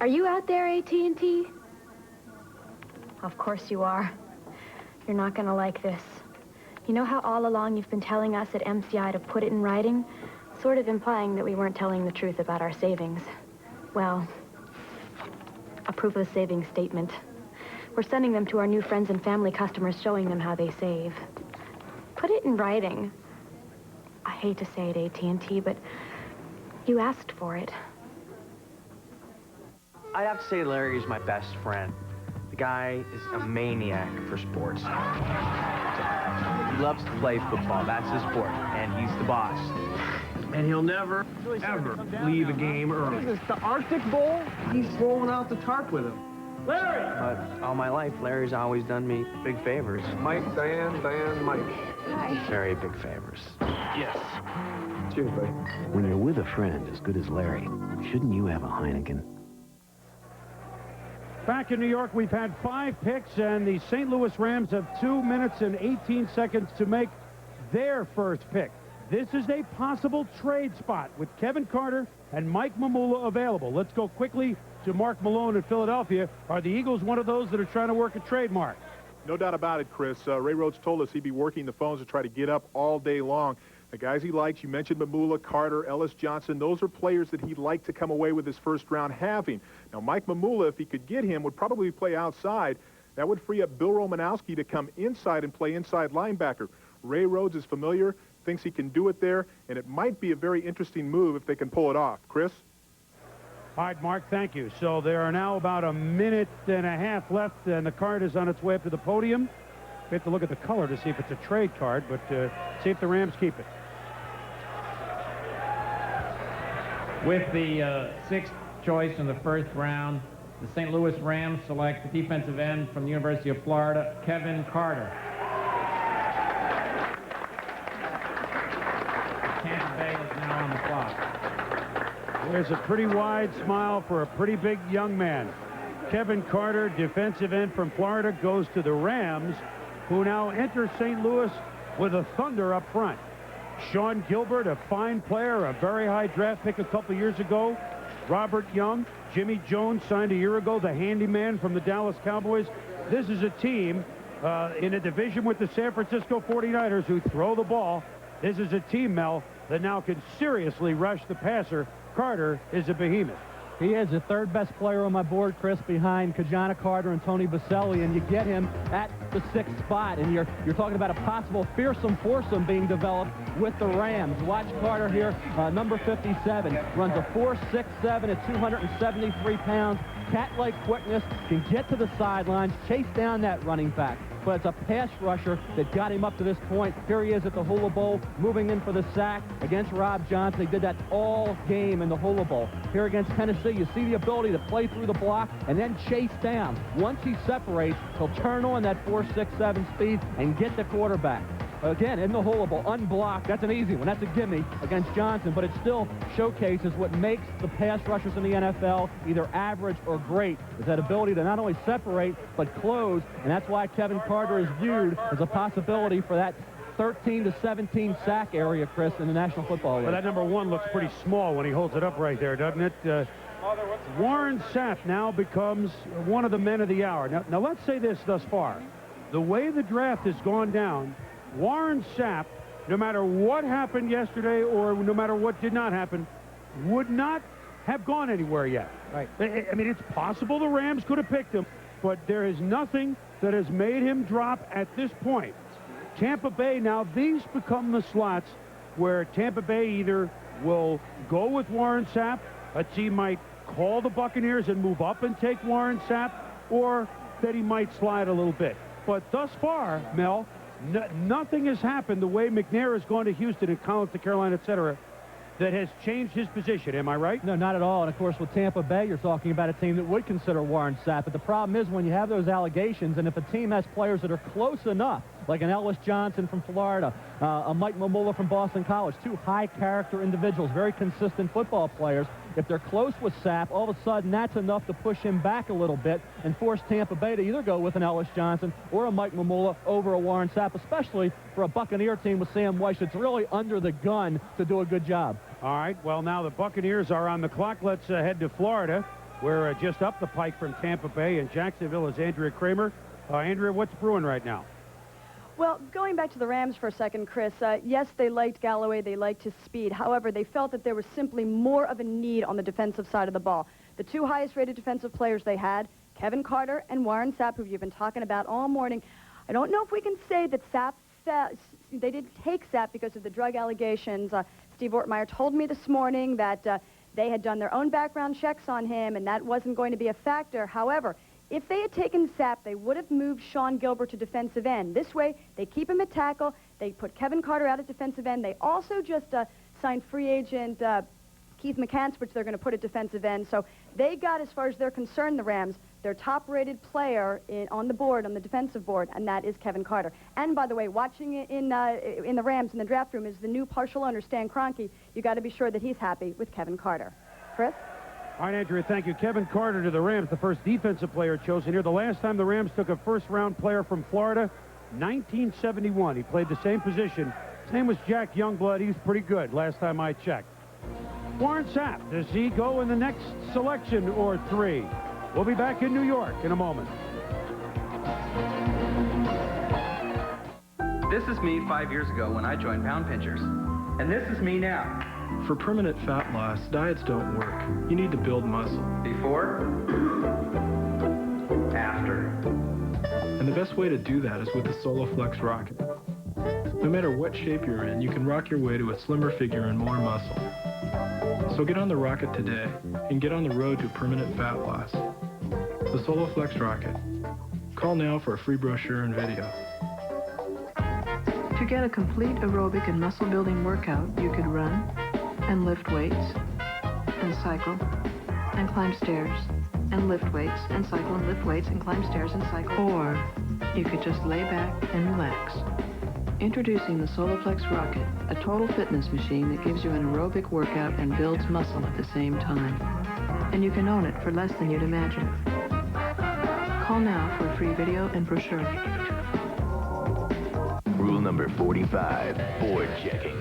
Are you out there, AT&T? Of course you are. You're not gonna like this. You know how all along you've been telling us at MCI to put it in writing? Sort of implying that we weren't telling the truth about our savings. Well, a proof of savings statement. We're sending them to our new friends and family customers, showing them how they save. Put it in writing. I hate to say it, AT&T, but you asked for it. I'd have to say Larry is my best friend. The guy is a maniac for sports. He loves to play football. That's his sport, and he's the boss. And he'll never, ever leave a game early. Is this the Arctic Bowl? He's rolling out the tarp with him. Larry! But all my life, Larry's always done me big favors. Mike, Diane, Mike. Hi. Very big favors. Yes. Cheers, buddy. When you're with a friend as good as Larry, shouldn't you have a Heineken? Back in New York, we've had 5 picks, and the St. Louis Rams have 2 minutes and 18 seconds to make their first pick. This is a possible trade spot with Kevin Carter and Mike Mamula available. Let's go quickly to Mark Malone in Philadelphia. Are the Eagles one of those that are trying to work a trade, Mark? No doubt about it, Chris. Ray Rhodes told us he'd be working the phones to try to get up all day long. The guys he likes, you mentioned Mamula, Carter, Ellis Johnson, those are players that he'd like to come away with his first round having. Now, Mike Mamula, if he could get him, would probably play outside. That would free up Bill Romanowski to come inside and play inside linebacker. Ray Rhodes is familiar, thinks he can do it there, and it might be a very interesting move if they can pull it off. Chris? All right, Mark, thank you. So there are now about a minute and a half left, and the card is on its way up to the podium. We have to look at the color to see if it's a trade card, but see if the Rams keep it. With the 6th choice in the first round, the St. Louis Rams select the defensive end from the University of Florida, Kevin Carter. Tampa Bay is now on the clock. There's a pretty wide smile for a pretty big young man. Kevin Carter, defensive end from Florida, goes to the Rams, who now enter St. Louis with a Thunder up front. Sean Gilbert, a fine player, a very high draft pick a couple years ago. Robert Young, Jimmy Jones signed a year ago, the handyman from the Dallas Cowboys. This is a team in a division with the San Francisco 49ers who throw the ball. This is a team, Mel, that now can seriously rush the passer. Carter is a behemoth. He is the 3rd best player on my board, Chris, behind Ki-Jana Carter and Tony Baselli, and you get him at the 6th spot, and you're talking about a possible fearsome foursome being developed with the Rams. Watch Carter here, number 57, runs a 4.67 at 273 pounds, cat-like quickness, can get to the sidelines, chase down that running back. But it's a pass rusher that got him up to this point. Here he is at the Hula Bowl, moving in for the sack against Rob Johnson. He did that all game in the Hula Bowl. Here against Tennessee, you see the ability to play through the block and then chase down. Once he separates, he'll turn on that 4.67 speed and get the quarterback. Again, in the Hula Bowl, unblocked. That's an easy one. That's a gimme against Johnson, but it still showcases what makes the pass rushers in the NFL either average or great, is that ability to not only separate, but close, and that's why Kevin Carter is viewed as a possibility for that 13 to 17 sack area, Chris, in the National Football League. Well, that number 1 looks pretty small when he holds it up right there, doesn't it? Warren Sapp now becomes one of the men of the hour. Now let's say this thus far. The way the draft has gone down, Warren Sapp, no matter what happened yesterday or no matter what did not happen, would not have gone anywhere yet. Right. I mean, it's possible the Rams could have picked him, but there is nothing that has made him drop at this point. Tampa Bay, now these become the slots where Tampa Bay either will go with Warren Sapp, a team might call the Buccaneers and move up and take Warren Sapp, or that he might slide a little bit. But thus far, Mel, nothing has happened the way McNair has gone to Houston and Collins to Carolina, etc., that has changed his position. Am I right? No, not at all. And, of course, with Tampa Bay, you're talking about a team that would consider Warren Sapp. But the problem is when you have those allegations, and if a team has players that are close enough, like an Ellis Johnson from Florida, a Mike Mamula from Boston College, 2 high-character individuals, very consistent football players. If they're close with Sapp, all of a sudden that's enough to push him back a little bit and force Tampa Bay to either go with an Ellis Johnson or a Mike Mamula over a Warren Sapp, especially for a Buccaneer team with Sam Weiss that's really under the gun to do a good job. All right, well, now the Buccaneers are on the clock. Let's head to Florida. We're just up the pike from Tampa Bay, and Jacksonville is Andrea Kramer. Andrea, what's brewing right now? Well, going back to the Rams for a second, Chris, yes, they liked Galloway, they liked his speed. However, they felt that there was simply more of a need on the defensive side of the ball. The two highest-rated defensive players they had, Kevin Carter and Warren Sapp, who you've been talking about all morning. I don't know if we can say that Sapp they didn't take Sapp because of the drug allegations. Steve Ortmeyer told me this morning that they had done their own background checks on him, and that wasn't going to be a factor. However, if they had taken Sapp, they would have moved Sean Gilbert to defensive end. This way, they keep him at tackle. They put Kevin Carter out at defensive end. They also just signed free agent Keith McCants, which they're going to put at defensive end. So they got, as far as they're concerned, the Rams, their top-rated player on the board, on the defensive board, and that is Kevin Carter. And, by the way, watching it in the Rams in the draft room is the new partial owner, Stan Kroenke. You got to be sure that he's happy with Kevin Carter. Chris? All right, Andrea, thank you. Kevin Carter to the Rams, the first defensive player chosen here. The last time the Rams took a first-round player from Florida, 1971. He played the same position. His name was Jack Youngblood. He was pretty good last time I checked. Warren Sapp, does he go in the next selection or three? We'll be back in New York in a moment. This is me 5 years ago when I joined Pound Pinchers. And this is me now. For permanent fat loss, diets don't work. You need to build muscle. Before, after. And the best way to do that is with the SoloFlex Rocket. No matter what shape you're in, you can rock your way to a slimmer figure and more muscle. So get on the Rocket today and get on the road to permanent fat loss. The SoloFlex Rocket. Call now for a free brochure and video. To get a complete aerobic and muscle-building workout, you could run and lift weights and cycle and climb stairs and lift weights and cycle and lift weights and climb stairs and cycle. Or you could just lay back and relax. Introducing the SoloFlex Rocket, a total fitness machine that gives you an aerobic workout and builds muscle at the same time. And you can own it for less than you'd imagine. Call now for a free video and brochure. Rule number 45, board checking.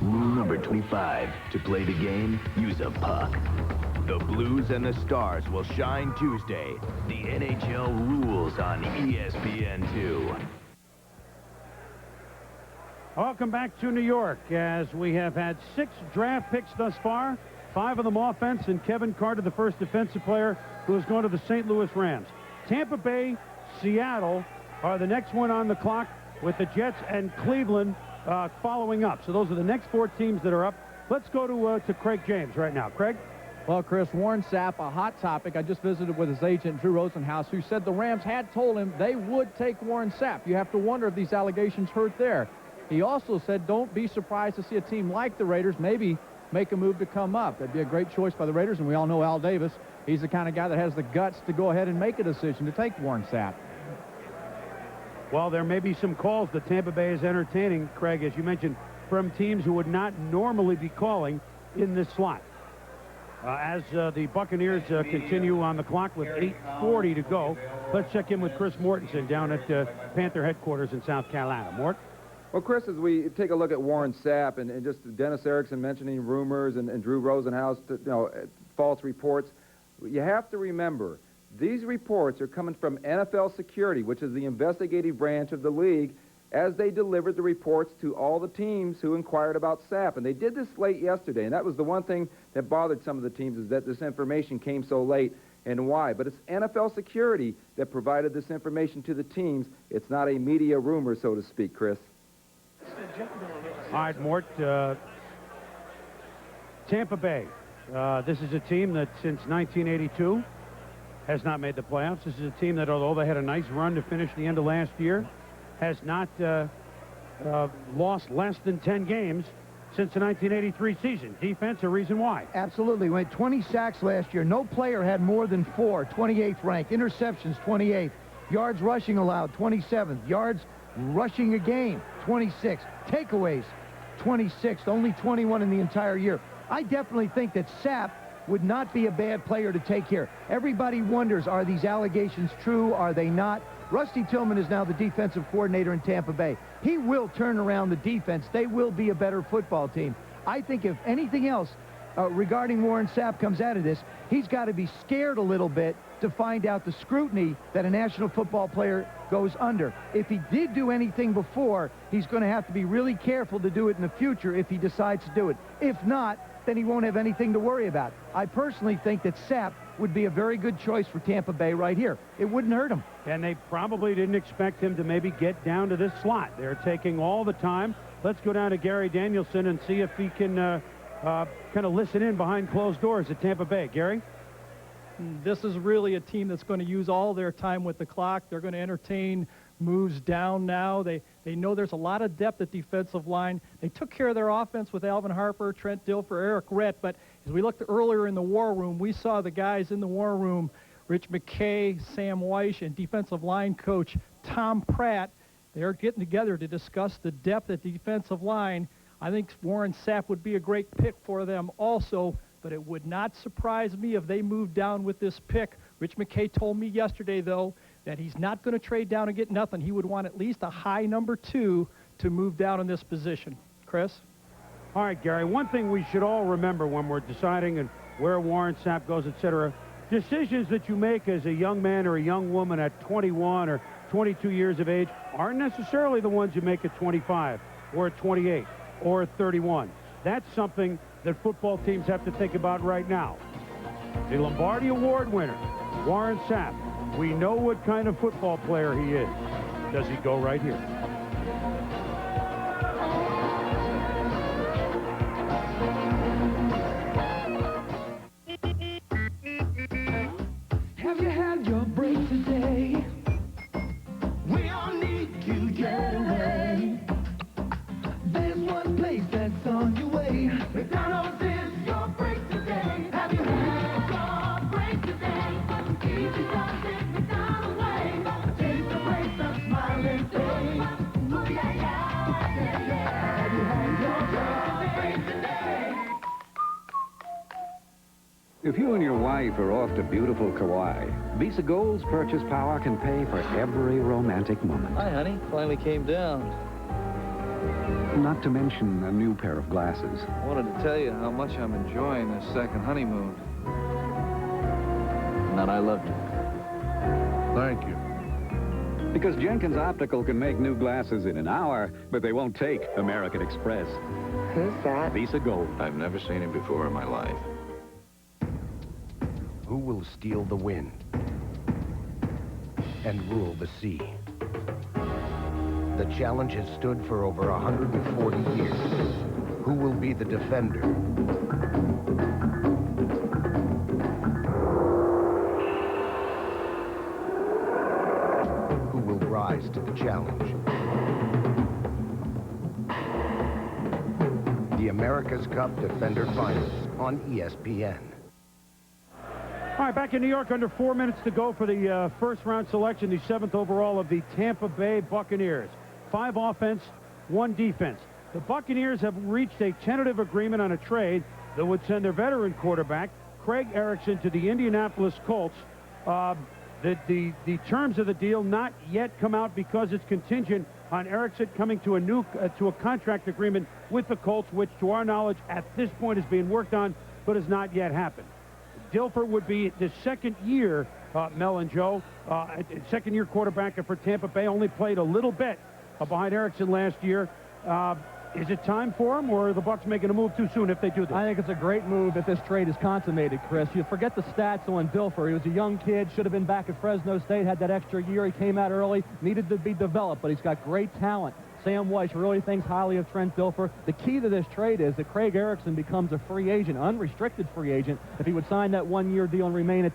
Rule number 25, to play the game, use a puck. The Blues and the Stars will shine Tuesday. The NHL rules on ESPN2. Welcome back to New York, as we have had 6 draft picks thus far, 5 of them offense, and Kevin Carter, the first defensive player who is going to the St. Louis Rams. Tampa Bay, Seattle are the next one on the clock, with the Jets and Cleveland following up. So those are the next 4 teams that are up. Let's go to Craig James right now. Craig? Well, Chris, Warren Sapp, a hot topic. I just visited with his agent, Drew Rosenhaus, who said the Rams had told him they would take Warren Sapp. You have to wonder if these allegations hurt there. He also said don't be surprised to see a team like the Raiders maybe make a move to come up. That'd be a great choice by the Raiders, and we all know Al Davis. He's the kind of guy that has the guts to go ahead and make a decision to take Warren Sapp. Well, there may be some calls that Tampa Bay is entertaining, Craig, as you mentioned, from teams who would not normally be calling in this slot. As the Buccaneers continue on the clock with 8:40 to go, let's check in with Chris Mortensen down at Panther headquarters in South Carolina. Mort? Well, Chris, as we take a look at Warren Sapp and just Dennis Erickson mentioning rumors and Drew Rosenhaus, false reports, you have to remember these reports are coming from NFL Security, which is the investigative branch of the league, as they delivered the reports to all the teams who inquired about Sapp. And they did this late yesterday, and that was the one thing that bothered some of the teams, is that this information came so late. And why? But it's NFL Security that provided this information to the teams. It's not a media rumor, so to speak, Chris. All right, Mort. Tampa Bay. This is a team that since 1982 has not made the playoffs. This is a team that, although they had a nice run to finish the end of last year, has not lost less than 10 games since the 1983 season. Defense, a reason why. Absolutely. We had 20 sacks last year. No player had more than 4, 28th ranked. Interceptions, 28th. Yards rushing allowed, 27th. Yards rushing a game, 26th. Takeaways, 26th. Only 21 in the entire year. I definitely think that Sapp would not be a bad player to take here. Everybody wonders, are these allegations true? Are they not? Rusty Tillman is now the defensive coordinator in Tampa Bay. He will turn around the defense. They will be a better football team. I think if anything else, regarding Warren Sapp comes out of this, he's got to be scared a little bit to find out the scrutiny that a national football player goes under. If he did do anything before, he's going to have to be really careful to do it in the future if he decides to do it. If not, then he won't have anything to worry about. I personally think that Sapp would be a very good choice for Tampa Bay right here. It wouldn't hurt him. And they probably didn't expect him to maybe get down to this slot. They're taking all the time. Let's go down to Gary Danielson and see if he can kind of listen in behind closed doors at Tampa Bay. Gary? This is really a team that's going to use all their time with the clock. They're going to entertain moves down now. They know there's a lot of depth at defensive line. They took care of their offense with Alvin Harper, Trent Dilfer, Eric Rett, but as we looked earlier in the war room, we saw the guys in the war room, Rich McKay, Sam Weish, and defensive line coach Tom Pratt. They're getting together to discuss the depth at the defensive line. I think Warren Sapp would be a great pick for them also, but it would not surprise me if they moved down with this pick. Rich McKay told me yesterday, though, that he's not going to trade down and get nothing. He would want at least a high number 2 to move down in this position. Chris? All right, Gary, one thing we should all remember when we're deciding and where Warren Sapp goes, etc., decisions that you make as a young man or a young woman at 21 or 22 years of age aren't necessarily the ones you make at 25 or at 28 or at 31. That's something that football teams have to think about right now. The Lombardi Award winner, Warren Sapp, we know what kind of football player he is. Does he go right here? Have you had your break today? We all need to get away. There's one place that's on your way. McDonald's is your break today. Have you had your break today? Easy does it McDonald's way. Taste the break, the smiling face. Ooh, yeah, yeah. Have you had your break today? If you and your wife are off to beautiful Kauai, Visa Gold's purchase power can pay for every romantic moment. Hi, honey. Finally came down. Not to mention a new pair of glasses. I wanted to tell you how much I'm enjoying this second honeymoon. And that I loved you. Thank you. Because Jenkins Optical can make new glasses in an hour, but they won't take American Express. Who's that? Visa Gold. I've never seen him before in my life. Who will steal the wind and rule the sea? The challenge has stood for over 140 years. Who will be the defender? Who will rise to the challenge? The America's Cup Defender Finals on ESPN. All right, back in New York, under 4 minutes to go for the first-round selection, the 7th overall of the Tampa Bay Buccaneers. 5 offense, 1 defense. The Buccaneers have reached a tentative agreement on a trade that would send their veteran quarterback, Craig Erickson, to the Indianapolis Colts. The terms of the deal not yet come out because it's contingent on Erickson coming to a contract agreement with the Colts, which, to our knowledge, at this point is being worked on, but has not yet happened. Dilfer would be the second year, Mel and Joe, second-year quarterback for Tampa Bay, only played a little bit behind Erickson last year. Is it time for him, or are the Bucs making a move too soon if they do this? I think it's a great move if this trade is consummated, Chris. You forget the stats on Dilfer. He was a young kid, should have been back at Fresno State, had that extra year. He came out early, needed to be developed, but he's got great talent. Sam Weish really thinks highly of Trent Dilfer. The key to this trade is that Craig Erickson becomes a free agent, unrestricted free agent, if he would sign that 1-year deal and remain at